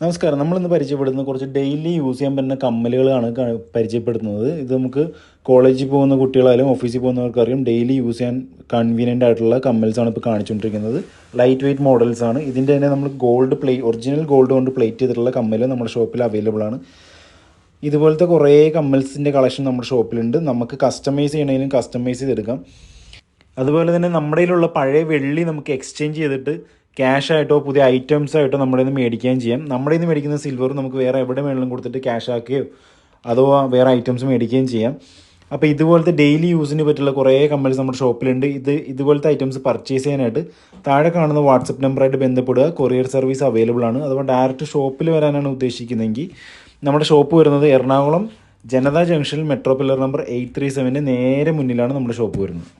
നമസ്കാരം. നമ്മളിന്ന് പരിചയപ്പെടുന്നത് കുറച്ച് ഡെയിലി യൂസ് ചെയ്യാൻ പറ്റുന്ന കമ്മലുകളാണ് പരിചയപ്പെടുത്തുന്നത്. ഇത് നമുക്ക് കോളേജിൽ പോകുന്ന കുട്ടികളായാലും ഓഫീസിൽ പോകുന്നവർക്കറിയാം ഡെയിലി യൂസ് ചെയ്യാൻ കൺവീനിയൻ്റ് ആയിട്ടുള്ള കമ്മൽസാണ് ഇപ്പോൾ കാണിച്ചുകൊണ്ടിരിക്കുന്നത്. ലൈറ്റ് വെയ്റ്റ് മോഡൽസ് ആണ്. ഇതിൻ്റെ തന്നെ നമ്മൾ ഒറിജിനൽ ഗോൾഡ് കൊണ്ട് പ്ലേറ്റ് ചെയ്തിട്ടുള്ള കമ്മൽ നമ്മുടെ ഷോപ്പിൽ അവൈലബിൾ ആണ്. ഇതുപോലത്തെ കുറേ കമ്മൽസിൻ്റെ കളക്ഷൻ നമ്മുടെ ഷോപ്പിലുണ്ട്. നമുക്ക് കസ്റ്റമൈസ് ചെയ്യണമെങ്കിലും കസ്റ്റമൈസ് ചെയ്തെടുക്കാം. അതുപോലെ തന്നെ നമ്മുടെ കയ്യിലുള്ള പഴയ വെള്ളി നമുക്ക് എക്സ്ചേഞ്ച് ചെയ്തിട്ട് ക്യാഷ് ആയിട്ടോ പുതിയ ഐറ്റംസ് ആയിട്ടോ നമ്മുടെ നിന്ന് മേടിക്കുകയും ചെയ്യാം. നമ്മുടെ നിന്ന് മേടിക്കുന്ന സിൽവർ നമുക്ക് വേറെ എവിടെ വേണമെങ്കിലും കൊടുത്തിട്ട് ക്യാഷ് ആക്കുകയോ അതോ വേറെ ഐറ്റംസ് മേടിക്കുകയും ചെയ്യാം. അപ്പോൾ ഇതുപോലത്തെ ഡെയിലി യൂസിന് പറ്റുള്ള കുറേ കമ്മൽസ് നമ്മുടെ ഷോപ്പിലുണ്ട്. ഇതുപോലത്തെ ഐറ്റംസ് പർച്ചേസ് ചെയ്യാനായിട്ട് താഴെ കാണുന്ന വാട്സപ്പ് നമ്പറായിട്ട് ബന്ധപ്പെടുക. കൊറിയർ സർവീസ് അവൈലബിൾ ആണ്. അതുകൊണ്ട് ഡയറക്റ്റ് ഷോപ്പിൽ വരാനാണ് ഉദ്ദേശിക്കുന്നതെങ്കിൽ നമ്മുടെ ഷോപ്പ് വരുന്നത് എറണാകുളം ജനതാ ജംഗ്ഷനിൽ മെട്രോ പില്ലർ നമ്പർ 837 നേരെ മുന്നിലാണ് നമ്മുടെ ഷോപ്പ് വരുന്നത്.